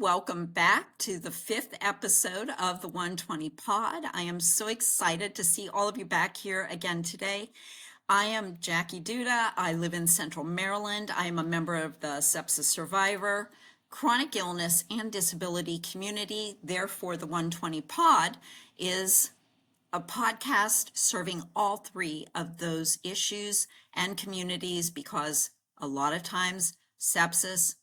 Welcome back to the 5th episode of the 120 Pod. I am so excited to see all of you back here again today. I am Jackie Duda. I live in Central Maryland. I am a member of the sepsis survivor, chronic illness, and disability community. Therefore, the 120 Pod is a podcast serving all three of those issues and communities because a lot of times sepsis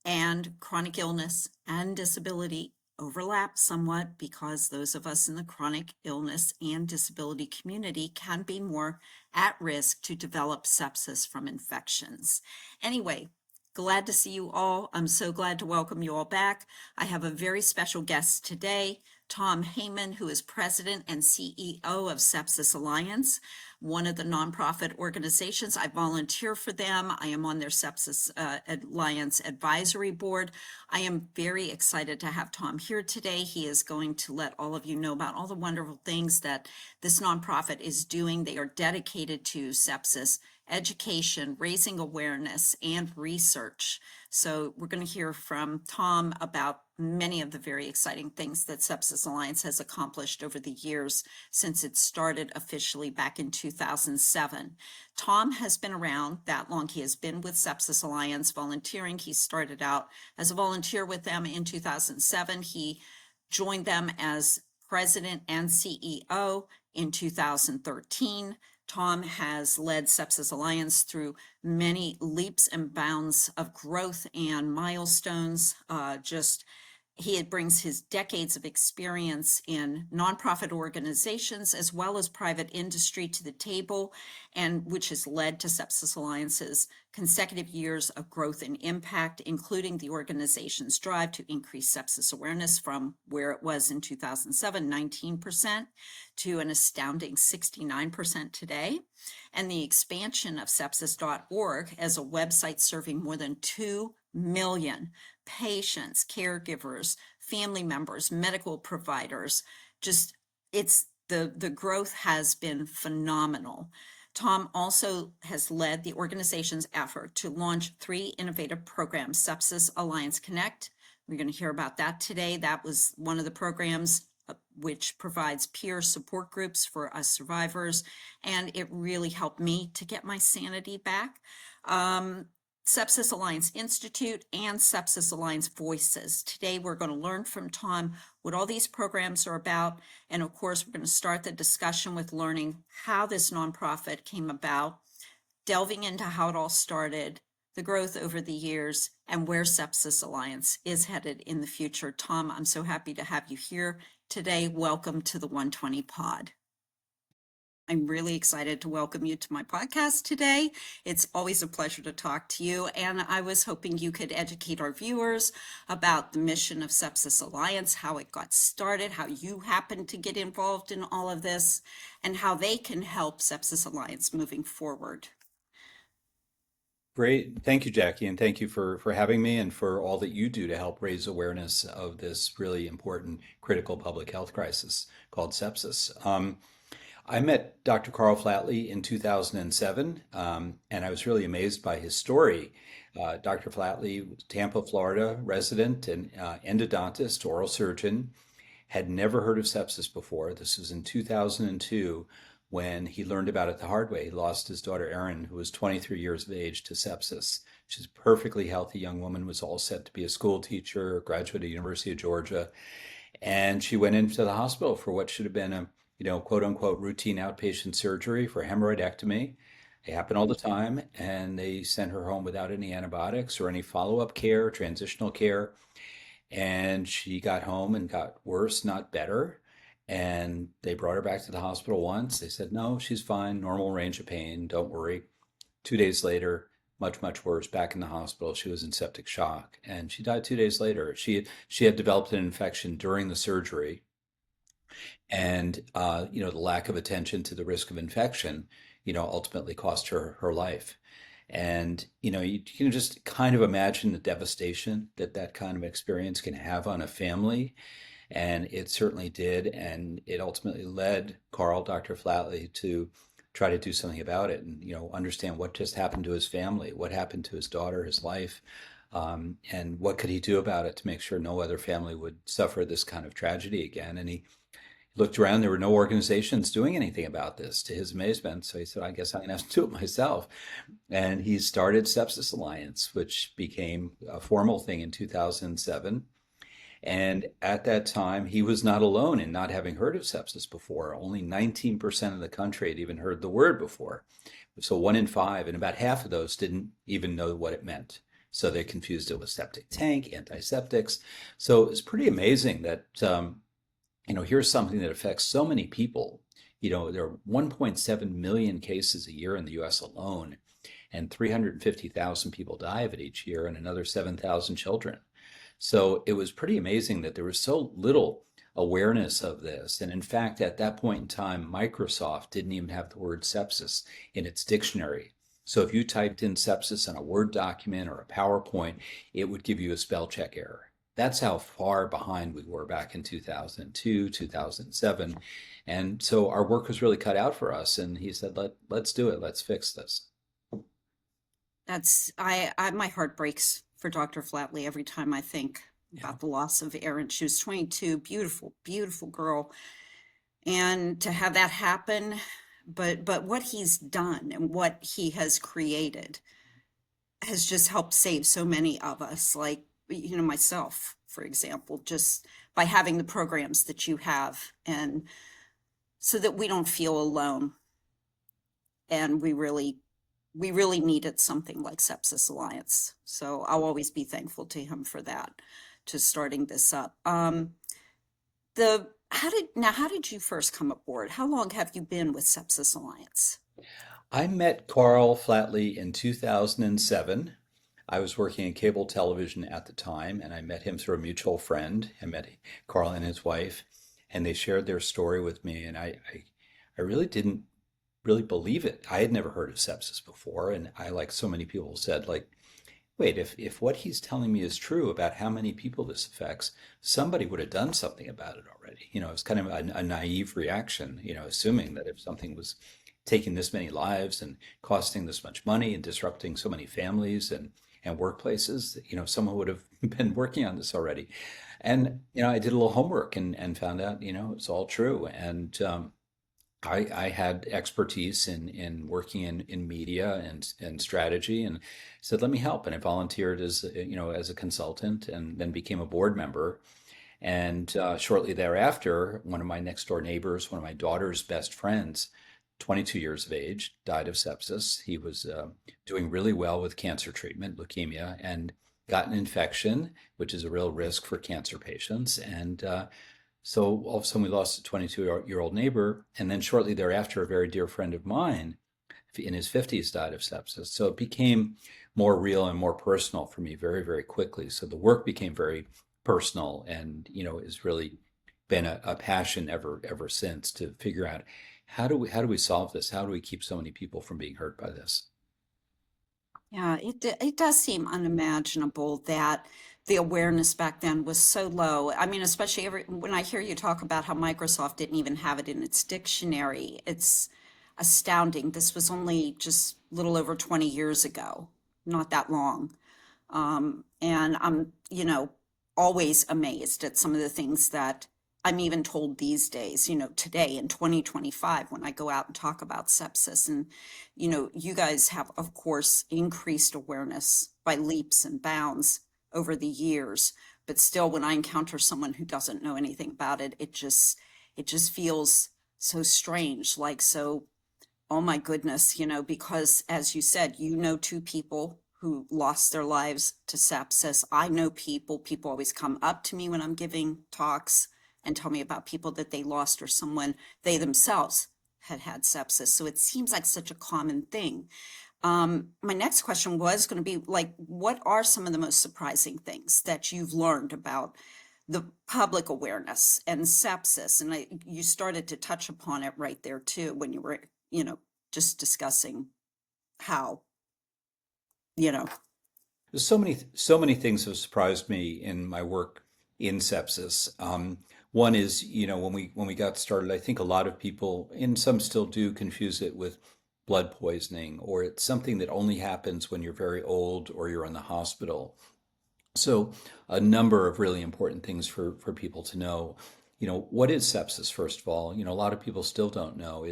and chronic illness and disability overlap somewhat because those of us in the chronic illness and disability community can be more at risk to develop sepsis from infections. Anyway, glad to see you all. I'm so glad to welcome you all back. I have a very special guest today, Tom Heymann, who is president and CEO of Sepsis Alliance, one of the nonprofit organizations. I volunteer for them. I am on their Sepsis Alliance advisory board. I am very excited to have Tom here today. He is going to let all of you know about all the wonderful things that this nonprofit is doing. They are dedicated to sepsis education, raising awareness, and research. So we're going to hear from Tom about many of the very exciting things that Sepsis Alliance has accomplished over the years since it started officially back in 2007. Tom has been around that long. He has been with Sepsis Alliance volunteering. He started out as a volunteer with them in 2007. He joined them as president and CEO in 2013. Tom has led Sepsis Alliance through many leaps and bounds of growth and milestones. He brings his decades of experience in nonprofit organizations as well as private industry to the table, and which has led to Sepsis Alliance's consecutive years of growth and impact, including the organization's drive to increase sepsis awareness from where it was in 2007, 19%, to an astounding 69% today, and the expansion of sepsis.org as a website serving more than 2 million patients, caregivers, family members, medical providers. The growth has been phenomenal. Tom also has led the organization's effort to launch 3 innovative programs, Sepsis Alliance Connect. We're going to hear about that today. That was one of the programs which provides peer support groups for us survivors, and it really helped me to get my sanity back. Sepsis Alliance Institute and Sepsis Alliance Voices. Today we're going to learn from Tom what all these programs are about, and of course we're going to start the discussion with learning how this nonprofit came about, delving into how it all started, the growth over the years, and where Sepsis Alliance is headed in the future. Tom, I'm so happy to have you here today. Welcome to the 120 Pod. I'm really excited to welcome you to my podcast today. It's always a pleasure to talk to you, and I was hoping you could educate our viewers about the mission of Sepsis Alliance, how it got started, how you happened to get involved in all of this, and how they can help Sepsis Alliance moving forward. Great. Thank you, Jackie, and thank you for having me and for all that you do to help raise awareness of this really important, critical public health crisis called sepsis. I met Dr. Carl Flatley in 2007, and I was really amazed by his story. Dr. Flatley, Tampa, Florida resident and endodontist, oral surgeon, had never heard of sepsis before. This was in 2002 when he learned about it the hard way. He lost his daughter, Erin, who was 23 years of age, to sepsis. She's a perfectly healthy young woman, was all set to be a school teacher, graduate of University of Georgia. And she went into the hospital for what should have been a quote unquote routine outpatient surgery for hemorrhoidectomy. They happen all the time, and they sent her home without any antibiotics or any follow-up care, transitional care. And she got home and got worse, not better. And they brought her back to the hospital once. They said, no, she's fine, normal range of pain, don't worry. 2 days later, much, much worse, back in the hospital. She was in septic shock, and she died 2 days later. She had developed an infection during the surgery. And, the lack of attention to the risk of infection, ultimately cost her her life. And, you can just kind of imagine the devastation that kind of experience can have on a family. And it certainly did. And it ultimately led Dr. Flatley, to try to do something about it and, understand what just happened to his family, what happened to his daughter, his life. And what could he do about it to make sure no other family would suffer this kind of tragedy again? And he looked around, there were no organizations doing anything about this, to his amazement. So he said, I guess I'm going to have to do it myself. And he started Sepsis Alliance, which became a formal thing in 2007. And at that time, he was not alone in not having heard of sepsis before. Only 19% of the country had even heard the word before. So one in five, and about half of those didn't even know what it meant. So they confused it with septic tank, antiseptics. So it's pretty amazing that, here's something that affects so many people. There are 1.7 million cases a year in the US alone, and 350,000 people die of it each year, and another 7,000 children. So it was pretty amazing that there was so little awareness of this. And in fact, at that point in time, Microsoft didn't even have the word sepsis in its dictionary. So if you typed in sepsis in a Word document or a PowerPoint, it would give you a spell check error. That's how far behind we were back in 2002, 2007. And so our work was really cut out for us. And he said, let's do it. Let's fix this. My heart breaks for Dr. Flatley every time I think Yeah. about the loss of Erin. She was 22, beautiful, beautiful girl. And to have that happen, but what he's done and what he has created has just helped save so many of us, like, myself, for example, just by having the programs that you have, and so that we don't feel alone. And we really needed something like Sepsis Alliance. So I'll always be thankful to him for that, to starting this up. How did you first come aboard? How long have you been with Sepsis Alliance? I met Carl Flatley in 2007. I was working in cable television at the time, and I met him through a mutual friend. I met Carl and his wife, and they shared their story with me, and I really didn't really believe it. I had never heard of sepsis before, and I, like so many people, said, like, wait, if what he's telling me is true about how many people this affects, somebody would have done something about it already. It's kind of a naive reaction, assuming that if something was taking this many lives and costing this much money and disrupting so many families and workplaces, someone would have been working on this already. And, I did a little homework and found out, it's all true. And I had expertise in working in media and strategy, and said, let me help. And I volunteered as a consultant, and then became a board member. And shortly thereafter, one of my next door neighbors, one of my daughter's best friends, 22 years of age, died of sepsis. He was doing really well with cancer treatment, leukemia, and got an infection, which is a real risk for cancer patients. And so all of a sudden we lost a 22-year-old neighbor. And then shortly thereafter, a very dear friend of mine in his 50s died of sepsis. So it became more real and more personal for me very, very quickly. So the work became very personal, and has really been a passion ever since, to figure out how do we solve this? How do we keep so many people from being hurt by this? Yeah, it does seem unimaginable that the awareness back then was so low. I mean, especially when I hear you talk about how Microsoft didn't even have it in its dictionary, it's astounding. This was only just a little over 20 years ago, not that long. And I'm, always amazed at some of the things that I'm even told these days, today in 2025, when I go out and talk about sepsis. And, you guys have, of course, increased awareness by leaps and bounds over the years. But still, when I encounter someone who doesn't know anything about it, it just feels so strange, like, so, oh my goodness, because as you said, two people who lost their lives to sepsis. I know people always come up to me when I'm giving talks and tell me about people that they lost, or someone they themselves had sepsis. So it seems like such a common thing. My next question was going to be, like, what are some of the most surprising things that you've learned about the public awareness and sepsis? And you started to touch upon it right there too, when you were, just discussing how, you know, So many things have surprised me in my work in sepsis. One is, when we got started, I think a lot of people, and some still do, confuse it with blood poisoning, or it's something that only happens when you're very old or you're in the hospital. So, a number of really important things for people to know. What is sepsis, first of all? A lot of people still don't know.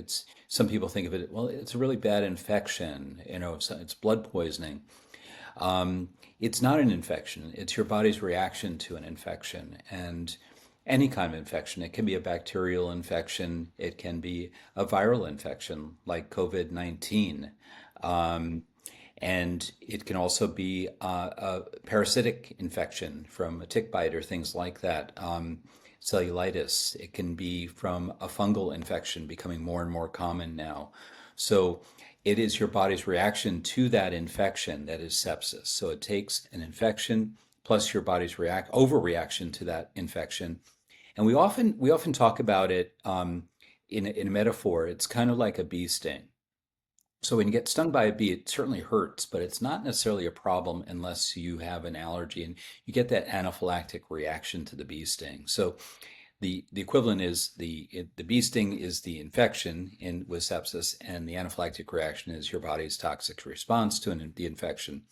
Some people think of it, well, it's a really bad infection, it's blood poisoning. It's not an infection, it's your body's reaction to an infection. And any kind of infection, it can be a bacterial infection, it can be a viral infection like COVID-19. Um, and it can also be a parasitic infection from a tick bite or things like that. Cellulitis. It can be from a fungal infection becoming more and more common now. So it is your body's reaction to that infection that is sepsis. So it takes an infection plus your body's overreaction to that infection. And we often talk about it in a metaphor. It's kind of like a bee sting. So when you get stung by a bee, it certainly hurts, but it's not necessarily a problem unless you have an allergy and you get that anaphylactic reaction to the bee sting. So the equivalent is the bee sting is the infection in with sepsis, and the anaphylactic reaction is your body's toxic response to the infection,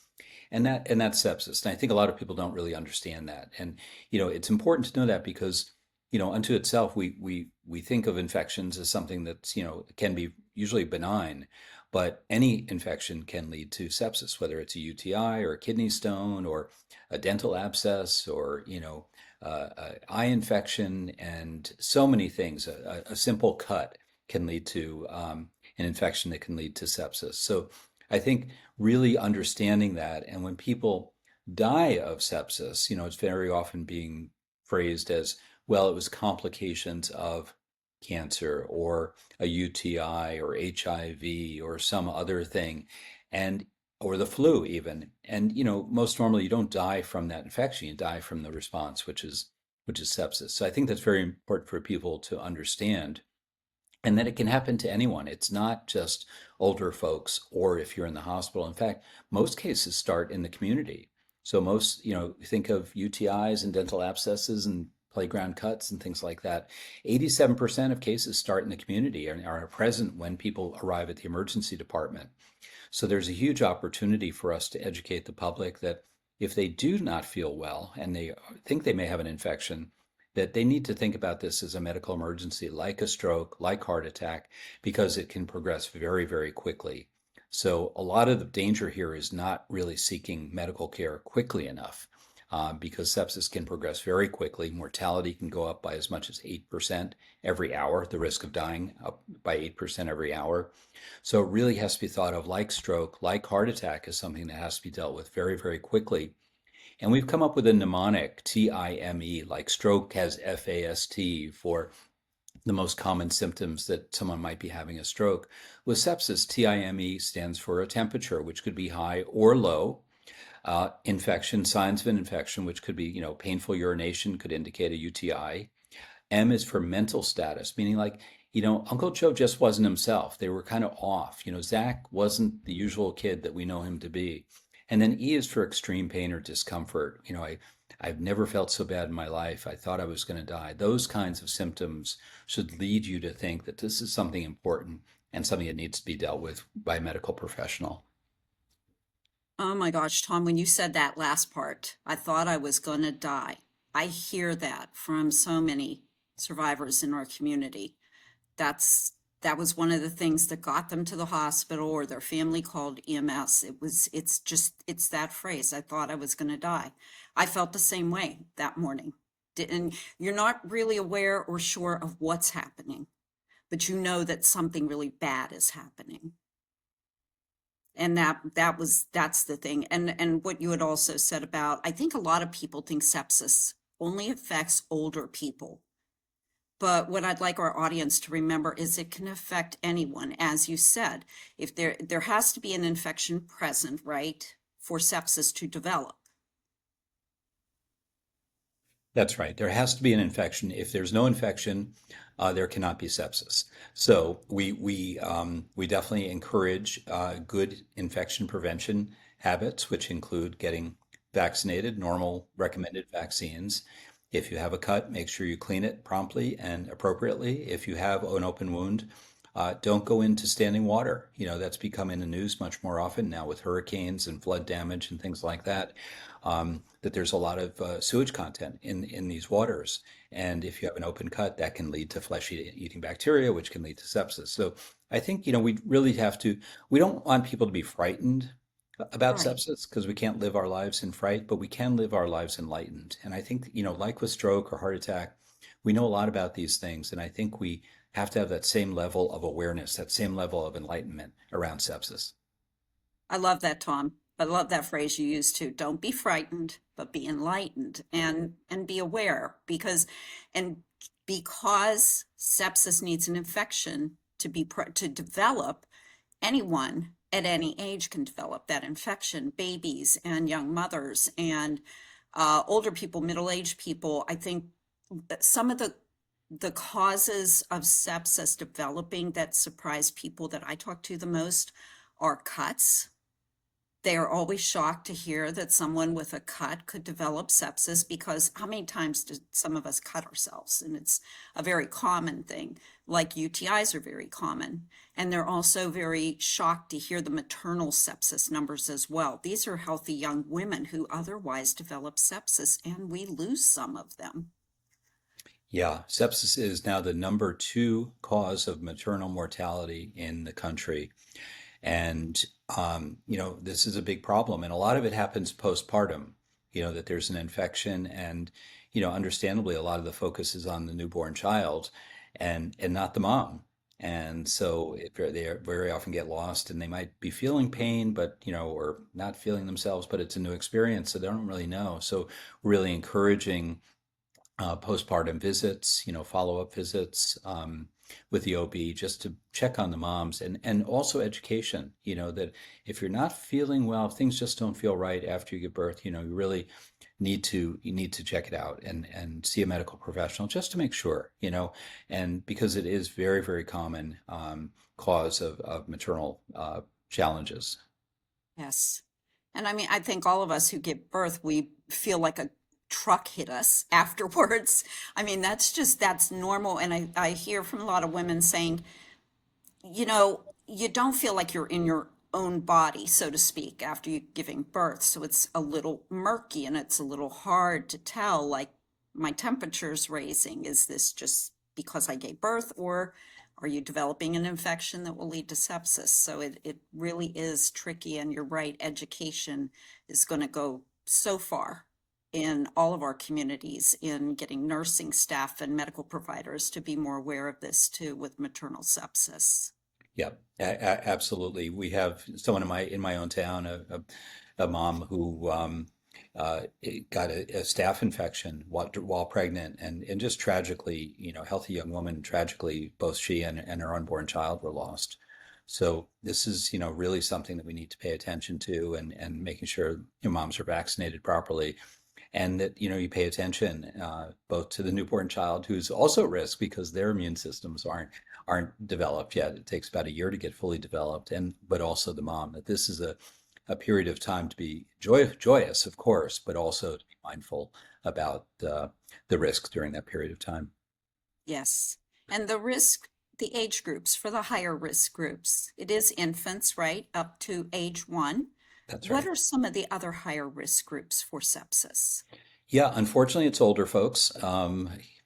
and that's sepsis. And I think a lot of people don't really understand that, and it's important to know that because unto itself we think of infections as something that's can be usually benign, but any infection can lead to sepsis, whether it's a UTI or a kidney stone or a dental abscess or eye infection, and so many things. A simple cut can lead to an infection that can lead to sepsis. So I think really understanding that, and when people die of sepsis, it's very often being phrased as, well, it was complications of cancer or a UTI or HIV or some other thing, and or the flu even. And most normally you don't die from that infection, you die from the response, which is sepsis. So I think that's very important for people to understand, and that it can happen to anyone. It's not just older folks or if you're in the hospital. In fact, most cases start in the community. So most, think of UTIs and dental abscesses and playground cuts and things like that. 87% of cases start in the community and are present when people arrive at the emergency department. So there's a huge opportunity for us to educate the public that if they do not feel well and they think they may have an infection, that they need to think about this as a medical emergency, like a stroke, like heart attack, because it can progress very, very quickly. So a lot of the danger here is not really seeking medical care quickly enough, because sepsis can progress very quickly. Mortality can go up by as much as 8% every hour, the risk of dying up by 8% every hour. So it really has to be thought of like stroke, like heart attack, as something that has to be dealt with very, very quickly. And we've come up with a mnemonic, T.I.M.E, like stroke has FAST for the most common symptoms that someone might be having a stroke. With sepsis, T.I.M.E stands for a temperature, which could be high or low. Infection, signs of an infection, which could be, painful urination could indicate a UTI. M is for mental status, meaning like, Uncle Joe just wasn't himself. They were kind of off. Zach wasn't the usual kid that we know him to be. And then E is for extreme pain or discomfort. I've never felt so bad in my life. I thought I was going to die. Those kinds of symptoms should lead you to think that this is something important and something that needs to be dealt with by a medical professional. Oh my gosh, Tom, when you said that last part, I thought I was going to die. I hear that from so many survivors in our community. That's that was one of the things that got them to the hospital or their family called EMS. It's that phrase. I thought I was going to die. I felt the same way that morning. And you're not really aware or sure of what's happening, but you know that something really bad is happening. And that's the thing. And what you had also said about, I think a lot of people think sepsis only affects older people. But what I'd like our audience to remember is it can affect anyone. As you said, if there has to be an infection present, right, for sepsis to develop. That's right. There has to be an infection. If there's no infection, there cannot be sepsis. So we definitely encourage good infection prevention habits, which include getting vaccinated, normal recommended vaccines. If you have a cut, make sure you clean it promptly and appropriately. If you have an open wound, Don't go into standing water. That's become in the news much more often now with hurricanes and flood damage and things like that. That there's a lot of sewage content in these waters. And if you have an open cut, that can lead to flesh-eating bacteria, which can lead to sepsis. So I think, we really have to, we don't want people to be frightened about Right. sepsis because we can't live our lives in fright, but we can live our lives enlightened. And I think, like with stroke or heart attack, we know a lot about these things. And I think we have to have that same level of awareness, that same level of enlightenment around sepsis. I love that, Tom. I love that phrase you used too. Don't be frightened, but be enlightened and be aware and because sepsis needs an infection to develop, anyone at any age can develop that infection, babies and young mothers and older people, middle-aged people. I think that some of the causes of sepsis developing that surprise people that I talk to the most are cuts. They are always shocked to hear that someone with a cut could develop sepsis because how many times do some of us cut ourselves? And it's a very common thing, like UTIs are very common. And they're also very shocked to hear the maternal sepsis numbers as well. These are healthy young women who otherwise develop sepsis, and we lose some of them. Yeah, sepsis is now the number two cause of maternal mortality in the country. And, this is a big problem. And a lot of it happens postpartum, that there's an infection. And, understandably, a lot of the focus is on the newborn child and not the mom. And so they very often get lost and they might be feeling pain, but, or not feeling themselves, but it's a new experience. So they don't really know. So, really encouraging postpartum visits, follow-up visits with the OB just to check on the moms and also education, that if you're not feeling well, if things just don't feel right after you give birth, you really you need to check it out and see a medical professional just to make sure, and because it is very, very common cause of maternal challenges. Yes. And I mean, I think all of us who give birth, we feel like a truck hit us afterwards. I mean, that's normal. And I hear from a lot of women saying, you don't feel like you're in your own body, so to speak, after you giving birth. So it's a little murky and it's a little hard to tell, like my temperature's raising. Is this just because I gave birth, or are you developing an infection that will lead to sepsis? So it really is tricky. And you're right, education is going to go so far in all of our communities in getting nursing staff and medical providers to be more aware of this too with maternal sepsis. Yeah, absolutely. We have someone in my own town, a mom who got a staph infection while pregnant, and just tragically, healthy young woman, tragically, both she and her unborn child were lost. So this is, really something that we need to pay attention to, and making sure your moms are vaccinated properly, and that you pay attention both to the newborn child who's also at risk because their immune systems aren't developed yet. It takes about a year to get fully developed, and but also the mom, that this is a period of time to be joyous, of course, but also to be mindful about the risks during that period of time. Yes. And the age groups for the higher risk groups, it is infants, right, up to age 1. That's What right. are some of the other higher risk groups for sepsis? Yeah, unfortunately, it's older folks,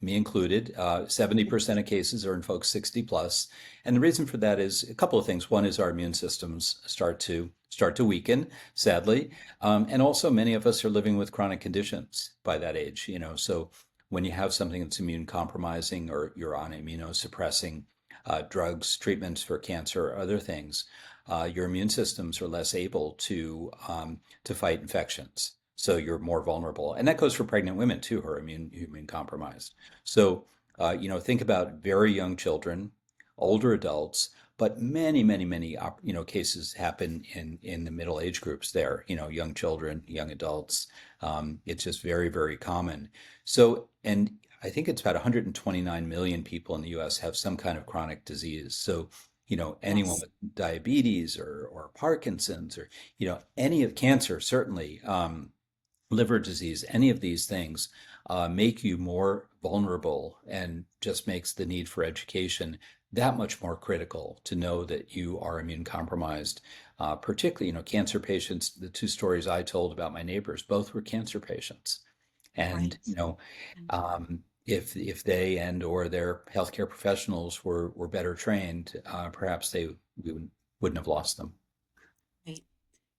me included. 70% of cases are in folks 60 plus. And the reason for that is a couple of things. One is our immune systems start to weaken, sadly. And also many of us are living with chronic conditions by that age, So when you have something that's immune compromising or you're on immunosuppressing drugs, treatments for cancer or other things, your immune systems are less able to fight infections. So you're more vulnerable. And that goes for pregnant women too, who are immune compromised. So, think about very young children, older adults, but many, many, many, cases happen in the middle age groups there, young children, young adults. It's just very, very common. So, and I think it's about 129 million people in the US have some kind of chronic disease. So, anyone Yes. with diabetes or Parkinson's or, any of cancer, certainly, liver disease, any of these things make you more vulnerable and just makes the need for education that much more critical to know that you are immune compromised. Particularly, cancer patients. The two stories I told about my neighbors, both were cancer patients, and Right. if they and or their healthcare professionals were better trained, perhaps we wouldn't have lost them. Right.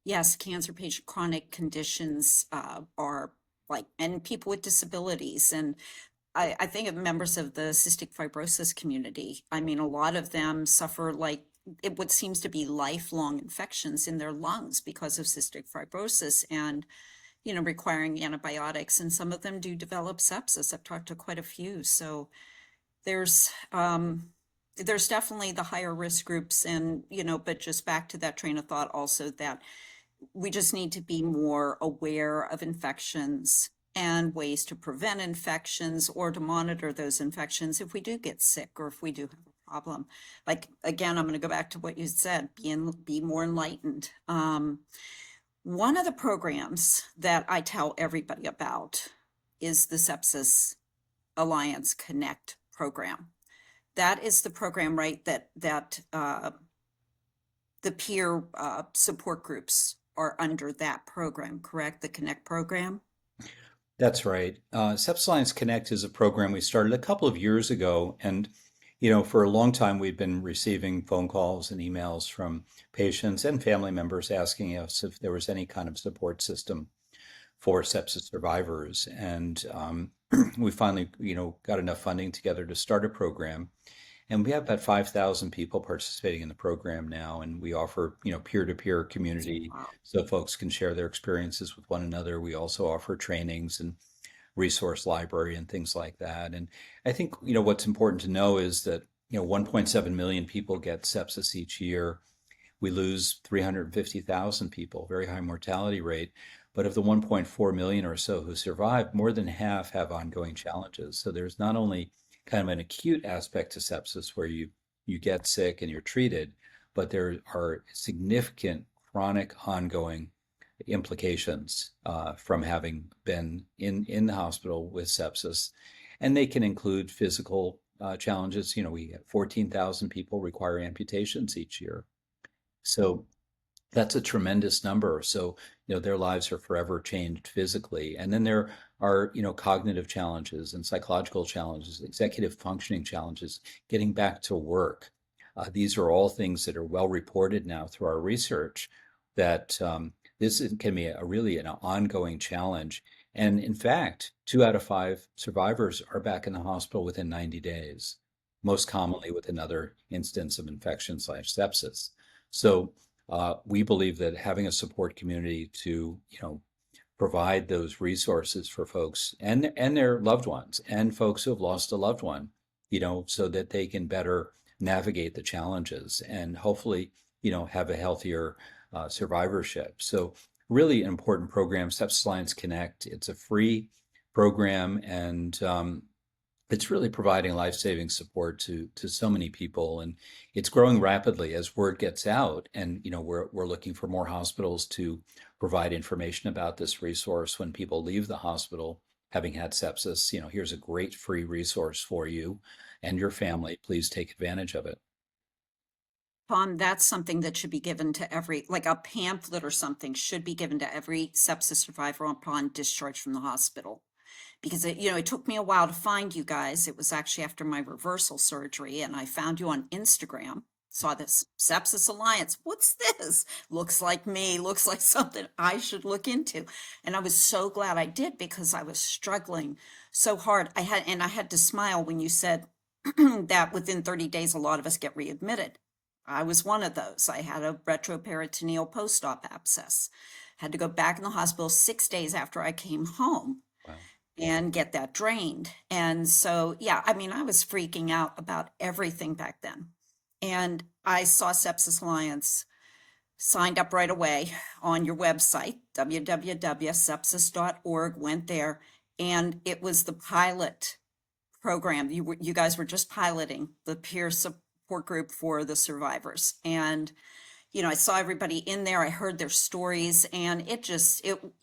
Yes, cancer patient chronic conditions are like, and people with disabilities. And I think of members of the cystic fibrosis community. I mean, a lot of them suffer like what seems to be lifelong infections in their lungs because of cystic fibrosis and, requiring antibiotics. And some of them do develop sepsis. I've talked to quite a few. So there's, there's definitely the higher risk groups and, but just back to that train of thought also that we just need to be more aware of infections and ways to prevent infections or to monitor those infections if we do get sick or if we do have a problem. Like, again, I'm going to go back to what you said, be more enlightened. One of the programs that I tell everybody about is the Sepsis Alliance Connect program. That is the program, right, that the peer support groups are under that program, correct? The Connect program? That's right. Sepsis Alliance Connect is a program we started a couple of years ago, and for a long time we've been receiving phone calls and emails from patients and family members asking us if there was any kind of support system for sepsis survivors, and we finally, got enough funding together to start a program. And we have about 5,000 people participating in the program now, and we offer, peer-to-peer community Wow. so folks can share their experiences with one another. We also offer trainings and resource library and things like that. And I think, what's important to know is that, 1.7 million people get sepsis each year. We lose 350,000 people, very high mortality rate. But of the 1.4 million or so who survive, more than half have ongoing challenges. So there's not only kind of an acute aspect to sepsis where you get sick and you're treated, but there are significant chronic ongoing implications from having been in the hospital with sepsis. And they can include physical challenges. We have 14,000 people require amputations each year. So that's a tremendous number. So, their lives are forever changed physically. And then there are, cognitive challenges and psychological challenges, executive functioning challenges, getting back to work. These are all things that are well reported now through our research that can be really an ongoing challenge. And in fact, 2 out of 5 survivors are back in the hospital within 90 days, most commonly with another instance of infection/sepsis. So we believe that having a support community to, provide those resources for folks and their loved ones and folks who have lost a loved one, so that they can better navigate the challenges and hopefully, have a healthier survivorship. So really an important program, Sepsis Alliance Connect. It's a free program, and it's really providing life-saving support to so many people, and it's growing rapidly as word gets out. And we're looking for more hospitals to provide information about this resource when people leave the hospital having had sepsis. Here's a great free resource for you and your family. Please take advantage of it. Tom, that's something that should be given to every, like a pamphlet or something should be given to every sepsis survivor upon discharge from the hospital. Because it took me a while to find you guys. It was actually after my reversal surgery, and I found you on Instagram. Saw this Sepsis Alliance. What's this? Looks like me. Looks like something I should look into. And I was so glad I did because I was struggling so hard. I had to smile when you said that within 30 days, a lot of us get readmitted. I was one of those. I had a retroperitoneal post-op abscess. Had to go back in the hospital 6 days after I came home Wow. and get that drained. And so, yeah, I mean, I was freaking out about everything back then. And I saw Sepsis Alliance, signed up right away on your website, www.sepsis.org, went there, and it was the pilot program. You guys were just piloting the peer support group for the survivors. And I saw everybody in there. I heard their stories, and it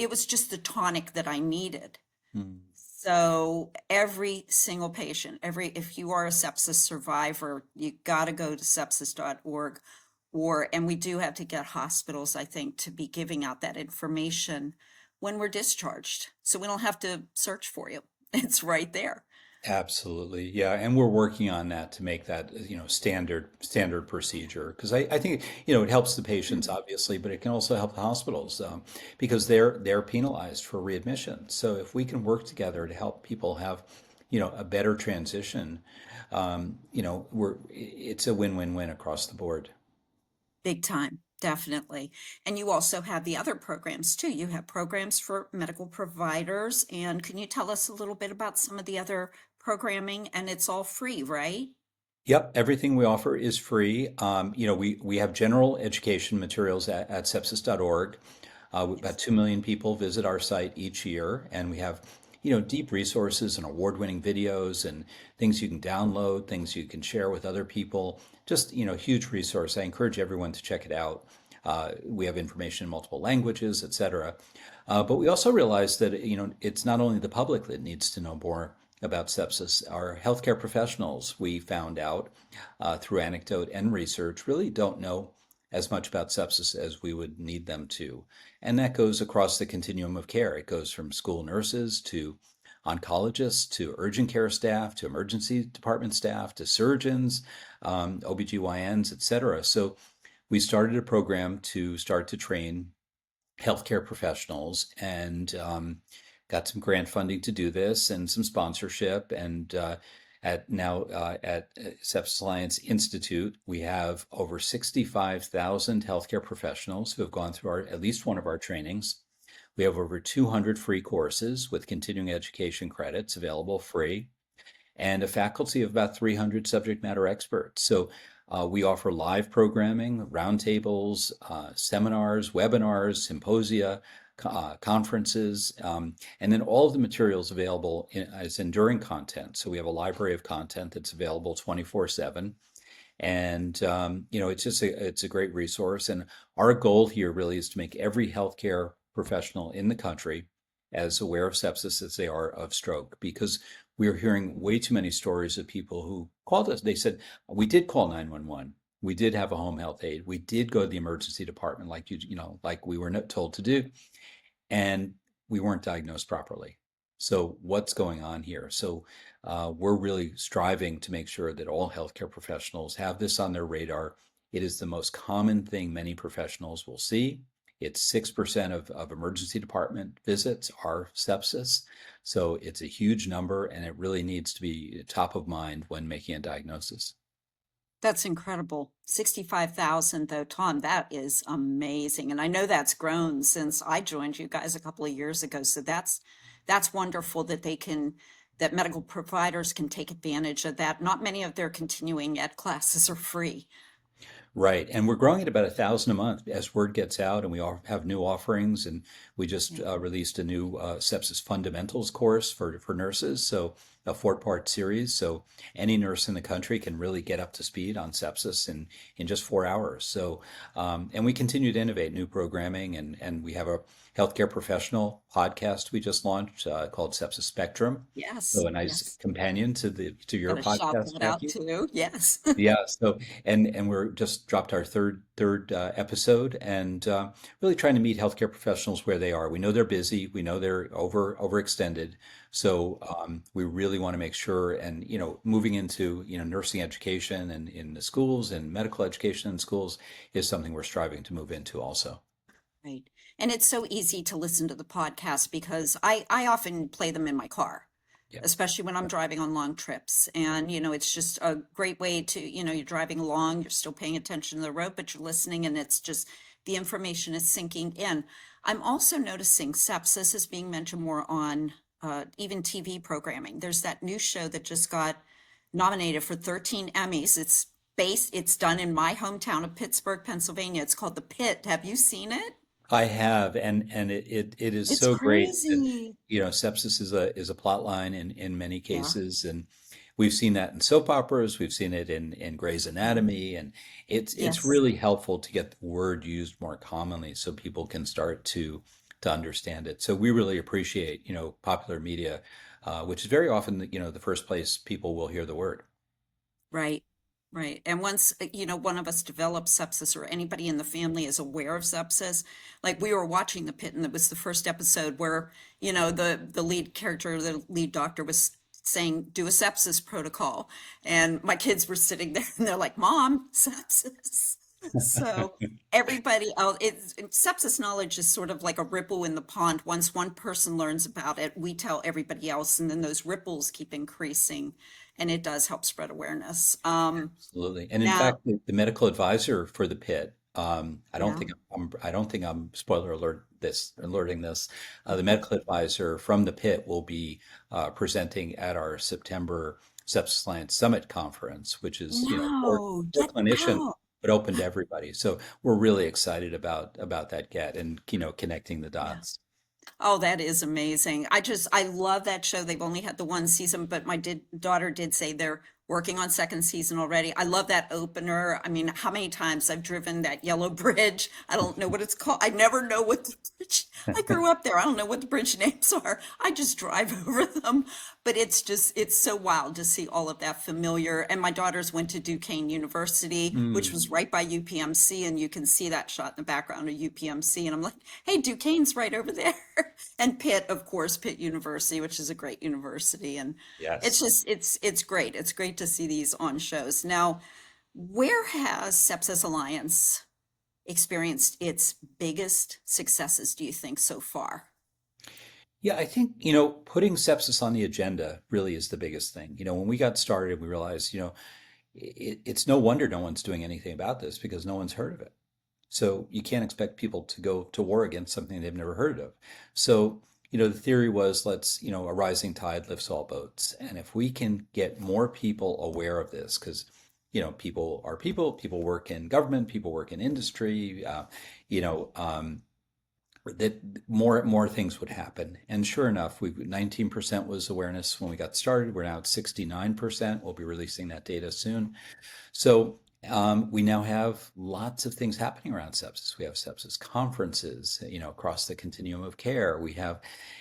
was just the tonic that I needed. Hmm. So every single patient, if you are a sepsis survivor, you got to go to sepsis.org and we do have to get hospitals, I think, to be giving out that information when we're discharged. So we don't have to search for you. It's right there. Absolutely. Yeah. And we're working on that to make that, standard procedure. Because I think, it helps the patients, obviously, but it can also help the hospitals because they're penalized for readmission. So if we can work together to help people have, a better transition, it's a win-win-win across the board. Big time, definitely. And you also have the other programs too. You have programs for medical providers. And can you tell us a little bit about some of the other programming? And it's all free, right? Yep, everything we offer is free. We have general education materials at sepsis.org. About Yes. 2 million people visit our site each year, and we have, deep resources and award-winning videos and things you can download, things you can share with other people. Just, huge resource. I encourage everyone to check it out. We have information in multiple languages, etc. But we also realize that, it's not only the public that needs to know more about sepsis. Our healthcare professionals, we found out through anecdote and research, really don't know as much about sepsis as we would need them to. And that goes across the continuum of care. It goes from school nurses to oncologists to urgent care staff to emergency department staff to surgeons, OBGYNs, et cetera. So we started a program to start to train healthcare professionals and got some grant funding to do this and some sponsorship. And at Sepsis Alliance Institute, we have over 65,000 healthcare professionals who have gone through at least one of our trainings. We have over 200 free courses with continuing education credits available free and a faculty of about 300 subject matter experts. So we offer live programming, roundtables, seminars, webinars, symposia, conferences, and then all of the materials available as enduring content. So we have a library of content that's available 24/7. And it's a great resource. And our goal here really is to make every healthcare professional in the country as aware of sepsis as they are of stroke, because we're hearing way too many stories of people who called us. They said, "We did call 911. We did have a home health aide. We did go to the emergency department like we were told to do, and we weren't diagnosed properly. So what's going on here?" So we're really striving to make sure that all healthcare professionals have this on their radar. It is the most common thing many professionals will see. It's 6% of emergency department visits are sepsis. So it's a huge number, and it really needs to be top of mind when making a diagnosis. That's incredible. 65,000 though, Tom, that is amazing. And I know that's grown since I joined you guys a couple of years ago. So that's wonderful that that medical providers can take advantage of that. Not many of their continuing ed classes are free. Right. And we're growing at about 1,000 a month as word gets out, and we all have new offerings. And we just Yeah. released a new sepsis fundamentals course for nurses. So a 4-part series. So any nurse in the country can really get up to speed on sepsis in just 4 hours. So, and we continue to innovate new programming, and we have a healthcare professional podcast we just launched called Sepsis Spectrum. Yes, So a nice yes. companion to your Gotta shout podcast, that out Jackie. too. Yes. Yeah, so and we're just dropped our third episode, and really trying to meet healthcare professionals where they are. We know they're busy, we know they're overextended, so we really want to make sure, and moving into nursing education and in the schools and medical education in schools is something we're striving to move into also. Right. And it's so easy to listen to the podcast because I often play them in my car, Yeah. especially when I'm driving on long trips. And, it's just a great way to, you're driving along, you're still paying attention to the road, but you're listening and it's just the information is sinking in. I'm also noticing sepsis is being mentioned more on even TV programming. There's that new show that just got nominated for 13 Emmys. It's done in my hometown of Pittsburgh, Pennsylvania. It's called The Pit. Have you seen it? I have, and it is It's so great that crazy. sepsis is a plot line in many Yeah. cases, and we've seen that in soap operas, we've seen it in Grey's Anatomy, and it's Yes. really helpful to get the word used more commonly so people can start to understand it. So we really appreciate popular media which is very often, the first place people will hear the word. Right, right. And once, one of us develops sepsis or anybody in the family is aware of sepsis, like we were watching The Pit and it was the first episode where, the lead character, the lead doctor was saying, do a sepsis protocol. And my kids were sitting there and they're like, Mom, sepsis. So everybody else, sepsis knowledge is sort of like a ripple in the pond. Once one person learns about it, we tell everybody else, and then those ripples keep increasing, and it does help spread awareness. Absolutely. And in Now, fact, the medical advisor for the pit, yeah, I don't think I'm alerting this. The medical advisor from the pit will be presenting at our September Sepsis Alliance Summit conference, which is, no, for get clinicians, out. but open to everybody. So we're really excited about that get and, connecting the Yeah. dots. Oh, that is amazing. I love that show. They've only had the one season, but my daughter did say they're working on second season already. I love that opener. I mean, how many times I've driven that yellow bridge? I don't know what it's called. I never know what the bridge. I grew up there. I don't know what the bridge names are. I just drive over them. But it's so wild to see all of that familiar. And my daughters went to Duquesne University, which Mm, was right by UPMC, and you can see that shot in the background of UPMC. And I'm like, hey, Duquesne's right over there. And Pitt, of course, Pitt University, which is a great university. And yes. it's great. It's great to see these on shows. Now, where has Sepsis Alliance experienced its biggest successes, do you think, so far? Yeah, I think, putting sepsis on the agenda really is the biggest thing. When we got started, we realized, it's no wonder no one's doing anything about this because no one's heard of it. So you can't expect people to go to war against something they've never heard of. So, the theory was let's, a rising tide lifts all boats. And if we can get more people aware of this, because, people are people, people work in government, people work in industry, you know, um, that more things would happen. And sure enough, we 19% was awareness when we got started. We're now at 69%. We'll be releasing that data soon. So we now have lots of things happening around sepsis. We have sepsis conferences, across the continuum of care. We have,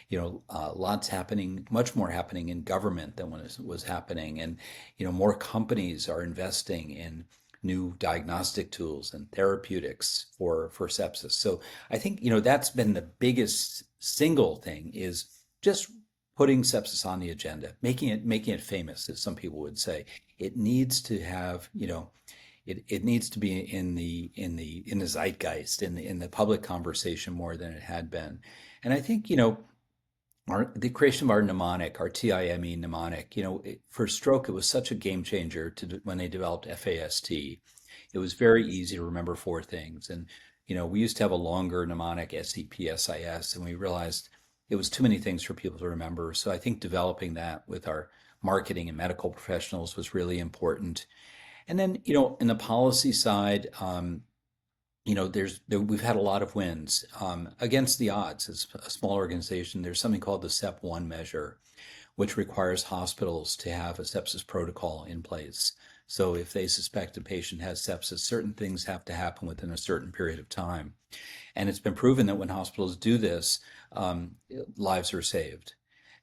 lots happening, much more happening in government than when it was happening, and more companies are investing in new diagnostic tools and therapeutics for sepsis. So I think that's been the biggest single thing is just putting sepsis on the agenda, making it famous, as some people would say. It needs to have, it needs to be in the zeitgeist, in the public conversation more than it had been. And I think, the creation of our mnemonic, our T.I.M.E. mnemonic, for stroke, it was such a game changer when they developed FAST. It was very easy to remember four things. And, we used to have a longer mnemonic, SEPSIS, and we realized it was too many things for people to remember. So I think developing that with our marketing and medical professionals was really important. And then, in the policy side, we've had a lot of wins against the odds. As a small organization, there's something called the SEP1 measure, which requires hospitals to have a sepsis protocol in place. So if they suspect a patient has sepsis, certain things have to happen within a certain period of time. And it's been proven that when hospitals do this, lives are saved.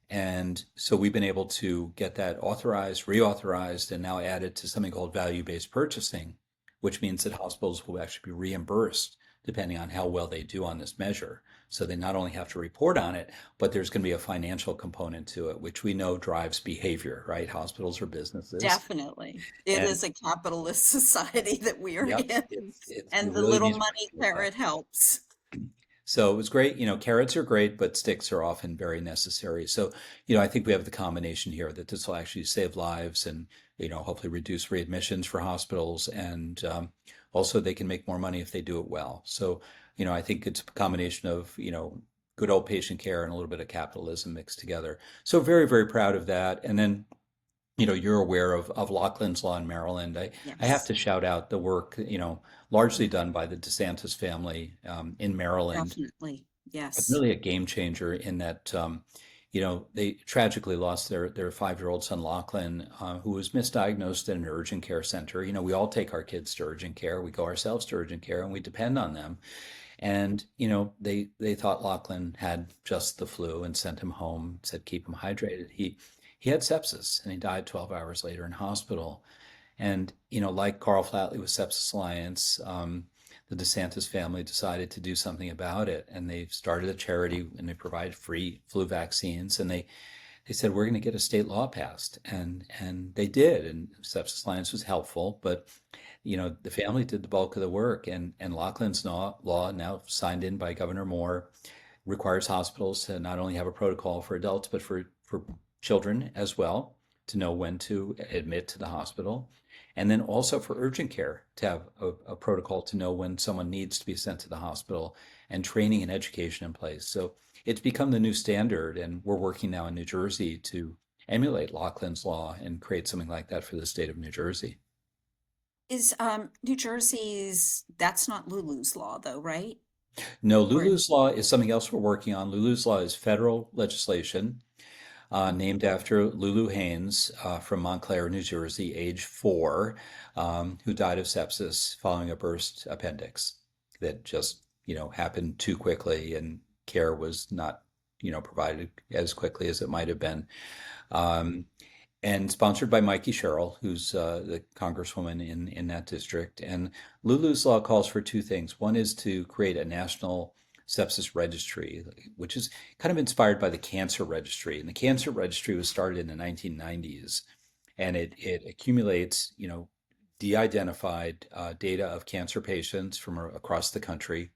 And so we've been able to get that authorized, reauthorized, and now added to something called value-based purchasing, which means that hospitals will actually be reimbursed depending on how well they do on this measure. So they not only have to report on it, but there's going to be a financial component to it, which we know drives behavior, right? Hospitals are businesses. Definitely. It And is a capitalist society that we are yep, in, we and the really little need to money recognize that. carrot helps. So it was great. Carrots are great, but sticks are often very necessary. So, I think we have the combination here that this will actually save lives and, hopefully reduce readmissions for hospitals. And also they can make more money if they do it well. So, I think it's a combination of, good old patient care and a little bit of capitalism mixed together. So very, very proud of that. And then, you're aware of Lachlan's Law in Maryland. I have Yes, to shout out the work, largely done by the DeSantis family in Maryland, definitely. but Yes, really a game changer in that, they tragically lost their 5-year-old son Lachlan, who was misdiagnosed in an urgent care center. We all take our kids to urgent care, we go ourselves to urgent care, and we depend on them. And, they thought Lachlan had just the flu and sent him home, said keep him hydrated. He had sepsis and he died 12 hours later in hospital. And, like Carl Flatley with Sepsis Alliance, the DeSantis family decided to do something about it. And they started a charity and they provide free flu vaccines. And they said, we're going to get a state law passed. And they did. And Sepsis Alliance was helpful. But, the family did the bulk of the work. And Lachlan's law, now signed in by Governor Moore, requires hospitals to not only have a protocol for adults, but for children as well, to know when to admit to the hospital. And then also for urgent care to have a protocol to know when someone needs to be sent to the hospital, and training and education in place. So it's become the new standard. And we're working now in New Jersey to emulate Lachlan's law and create something like that for the state of New Jersey. Is New Jersey's, that's not Lulu's law though, right? No, Or Lulu's law is something else we're working on. Lulu's law is federal legislation named after Lulu Haynes from Montclair, New Jersey, age 4, who died of sepsis following a burst appendix that just, happened too quickly, and care was not, provided as quickly as it might have been. Um, and sponsored by Mikey Sherrill, who's the congresswoman in that district. And Lulu's law calls for two things. One is to create a national sepsis registry, which is kind of inspired by the cancer registry. And the cancer registry was started in the 1990s, and it accumulates, de-identified data of cancer patients from across the country,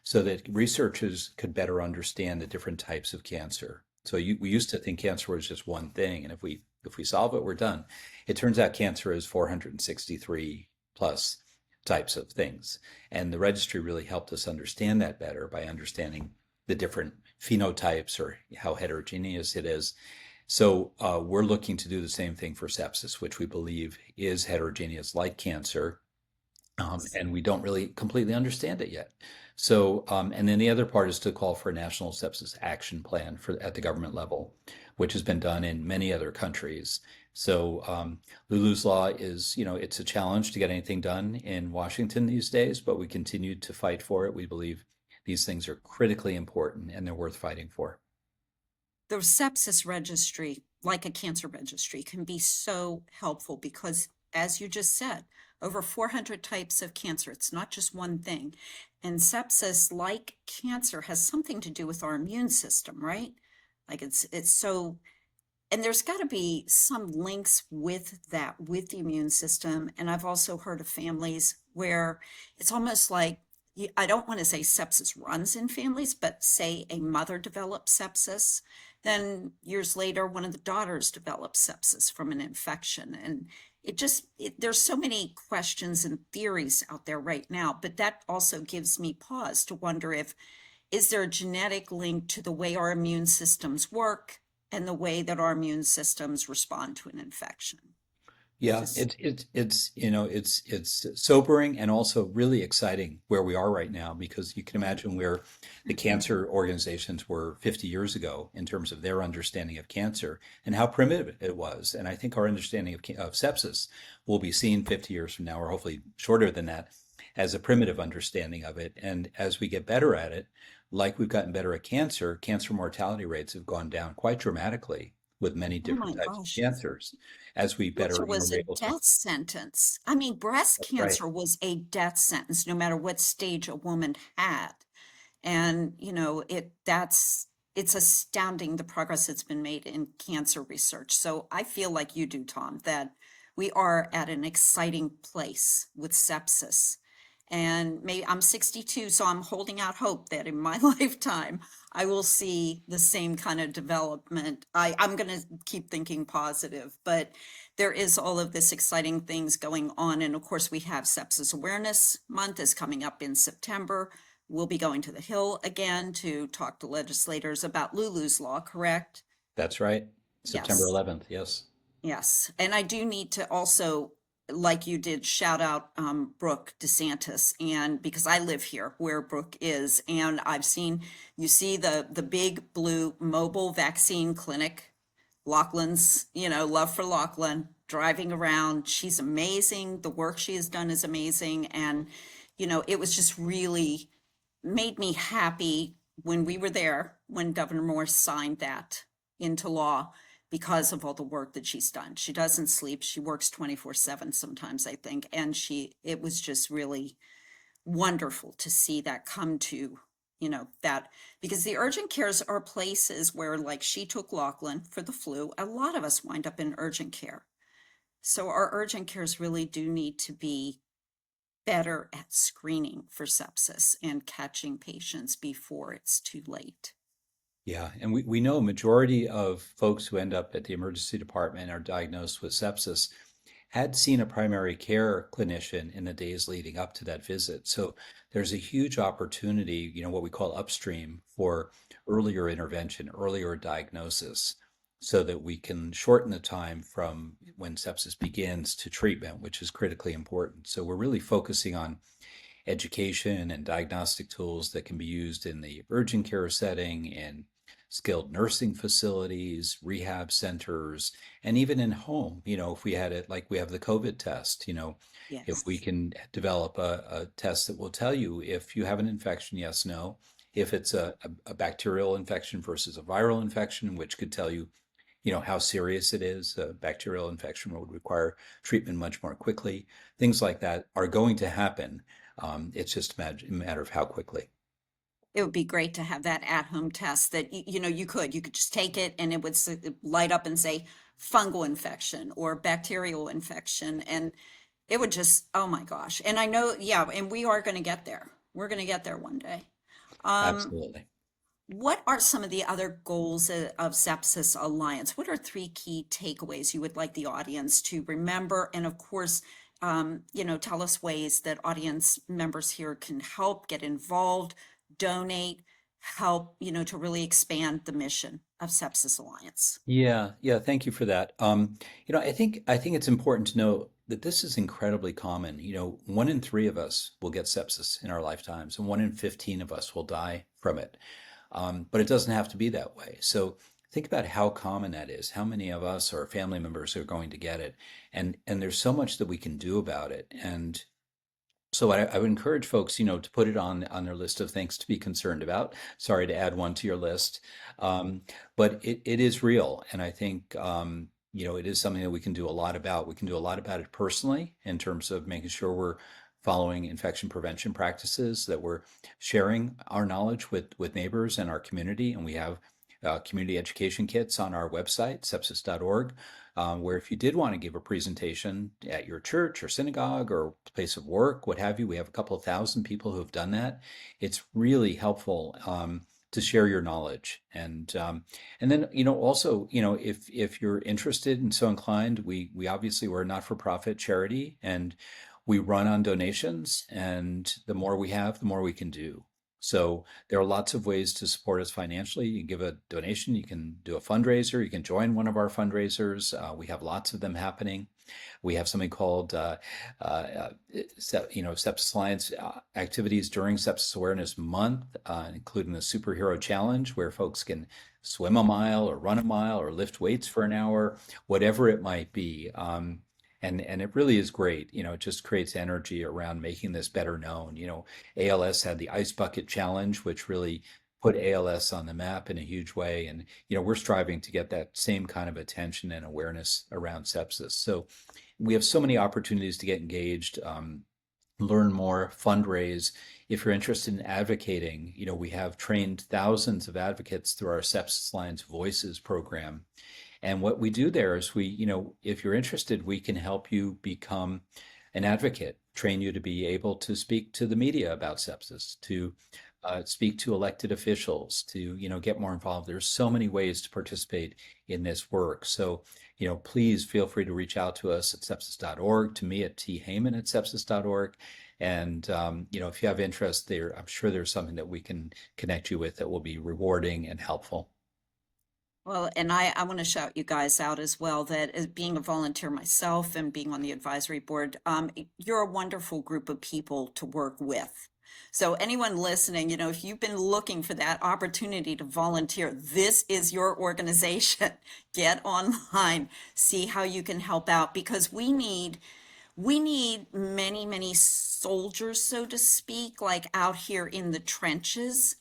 so that researchers could better understand the different types of cancer. So we used to think cancer was just one thing, and if we solve it, we're done. It turns out cancer is 463 plus types of things, and the registry really helped us understand that better by understanding the different phenotypes or how heterogeneous it is. So we're looking to do the same thing for sepsis, which we believe is heterogeneous like cancer, and we don't really completely understand it yet. So, and then the other part is to call for a national sepsis action plan at the government level, which has been done in many other countries. So, Lulu's law is, it's a challenge to get anything done in Washington these days, but we continue to fight for it. We believe these things are critically important and they're worth fighting for. the sepsis registry, like a cancer registry, can be so helpful because, as you just said, over 400 types of cancer. It's not just one thing. And sepsis, like cancer, has something to do with our immune system, right? Like it's so, and there's got to be some links with that, with the immune system. And I've also heard of families where it's almost like, I don't want to say sepsis runs in families, but say a mother develops sepsis, then years later, one of the daughters develops sepsis from an infection. And there's so many questions and theories out there right now, but that also gives me pause to wonder is there a genetic link to the way our immune systems work and the way that our immune systems respond to an infection? Yeah, Just, it's sobering and also really exciting where we are right now, because you can imagine where the cancer organizations were 50 years ago in terms of their understanding of cancer and how primitive it was. And I think our understanding of sepsis will be seen 50 years from now, or hopefully shorter than that, as a primitive understanding of it. And as we get better at it, like we've gotten better at cancer, cancer mortality rates have gone down quite dramatically with many oh my different types of gosh. cancers as we Cancer better, was we're a able to. death sentence. I mean, breast That's right. cancer was a death sentence, no matter what stage a woman had. And, it's astounding the progress that's been made in cancer research. So I feel like you do, Tom, that we are at an exciting place with sepsis. And I'm 62, so I'm holding out hope that in my lifetime, I will see the same kind of development. I'm going to keep thinking positive, but there is all of this exciting things going on. And of course, we have Sepsis Awareness Month is coming up in September. We'll be going to the Hill again to talk to legislators about Lulu's law, correct? That's right. September Yes. 11th. Yes. Yes, and I do need to also, like you did, shout out Brooke DeSantis, and because I live here where Brooke is, and I've seen, you see the big blue mobile vaccine clinic, Lachlan's, love for Lachlan, driving around. She's amazing. The work she has done is amazing, and it was just really made me happy when we were there, when Governor Moore signed that into law because of all the work that she's done. She doesn't sleep. She works 24/7 sometimes, I think. And it was just really wonderful to see that come to, that because the urgent cares are places where, like, she took Lachlan for the flu. A lot of us wind up in urgent care. So our urgent cares really do need to be better at screening for sepsis and catching patients before it's too late. Yeah, and we know a majority of folks who end up at the emergency department are diagnosed with sepsis had seen a primary care clinician in the days leading up to that visit. So there's a huge opportunity, what we call upstream for earlier intervention, earlier diagnosis, so that we can shorten the time from when sepsis begins to treatment, which is critically important. So we're really focusing on education and diagnostic tools that can be used in the urgent care setting, in skilled nursing facilities, rehab centers, and even in home. If we had it like we have the COVID test, if we Yes. can develop a test that will tell you if you have an infection, yes, no, if it's a bacterial infection versus a viral infection, which could tell you, how serious it is. A bacterial infection would require treatment much more quickly. Things like that are going to happen. It's just a matter of how quickly. It would be great to have that at-home test that, you could just take it and it would light up and say fungal infection or bacterial infection. And it would just, oh my gosh. And I know, yeah, and we are going to get there. We're going to get there one day. Um, Absolutely. What are some of the other goals of Sepsis Alliance? What are three key takeaways you would like the audience to remember? And of course, tell us ways that audience members here can help, get involved, donate, help, to really expand the mission of Sepsis Alliance. Yeah, yeah, thank you for that. I think it's important to know that this is incredibly common. 1 in 3 of us will get sepsis in our lifetimes, and 1 in 15 of us will die from it. But it doesn't have to be that way. So think about how common that is. How many of us or family members are going to get it? And there's so much that we can do about it. And so I would encourage folks, to put it on their list of things to be concerned about. Sorry to add one to your list, um, but it is real, and I think it is something that we can do a lot about. We can do a lot about it personally in terms of making sure we're following infection prevention practices, that we're sharing our knowledge with neighbors and our community, and we have community education kits on our website, sepsis.org, where if you did want to give a presentation at your church or synagogue or place of work, what have you, we have a couple of thousand people who have done that. It's really helpful to share your knowledge, and then also if you're interested and so inclined, we obviously we're a not-for-profit charity, and we run on donations, and the more we have, the more we can do. So there are lots of ways to support us financially. You can give a donation, you can do a fundraiser, you can join one of our fundraisers. We have lots of them happening. We have something called, Sepsis Alliance activities during Sepsis Awareness Month, including the Superhero Challenge, where folks can swim a mile or run a mile or lift weights for an hour, whatever it might be. And it really is great. It just creates energy around making this better known. ALS had the Ice Bucket Challenge, which really put ALS on the map in a huge way. And, we're striving to get that same kind of attention and awareness around sepsis. So we have so many opportunities to get engaged, learn more, fundraise. If you're interested in advocating, we have trained thousands of advocates through our Sepsis Alliance Voices program. And what we do there is if you're interested, we can help you become an advocate, train you to be able to speak to the media about sepsis, to speak to elected officials, to, get more involved. There's so many ways to participate in this work. So, please feel free to reach out to us at sepsis.org, to me at T.Heymann at sepsis.org. And, if you have interest there, I'm sure there's something that we can connect you with that will be rewarding and helpful. Well, and I want to shout you guys out as well that as being a volunteer myself and being on the advisory board, you're a wonderful group of people to work with. So anyone listening, if you've been looking for that opportunity to volunteer, this is your organization. Get online, see how you can help out because we need many, many soldiers, so to speak, like out here in the trenches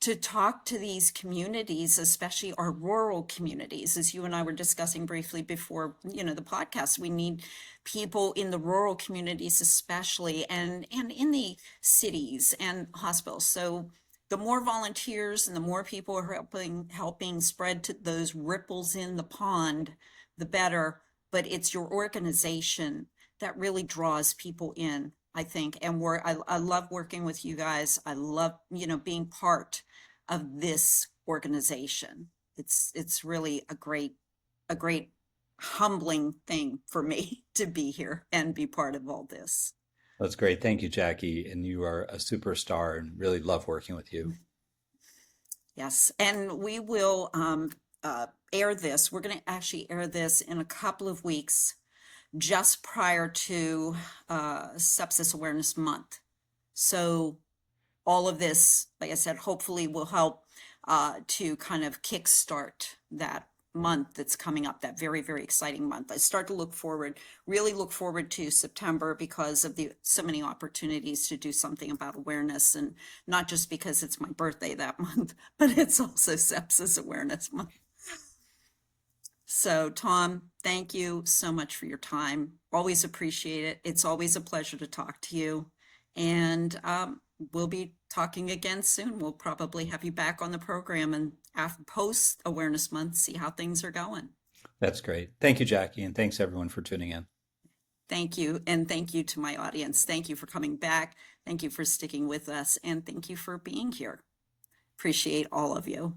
to talk to these communities, especially our rural communities, as you and I were discussing briefly before, the podcast. We need people in the rural communities, especially, and in the cities and hospitals. So the more volunteers and the more people are helping spread to those ripples in the pond, the better. But it's your organization that really draws people in, I think. And I love working with you guys. I love, being part of this organization. It's really a great humbling thing for me to be here and be part of all this. That's great. Thank you, Jackie. And you are a superstar and really love working with you. Yes, and we will air this. We're going to actually air this in a couple of weeks, just prior to Sepsis Awareness Month. So all of this, like I said, hopefully will help to kind of kickstart that month that's coming up, that very, very exciting month. I start to really look forward to September because of so many opportunities to do something about awareness, and not just because it's my birthday that month, but it's also Sepsis Awareness Month. So, Tom, thank you so much for your time. Always appreciate it. It's always a pleasure to talk to you. And we'll be talking again soon. We'll probably have you back on the program and after post Awareness Month, see how things are going. That's great. Thank you, Jackie. And thanks everyone for tuning in. Thank you. And thank you to my audience. Thank you for coming back. Thank you for sticking with us. And thank you for being here. Appreciate all of you.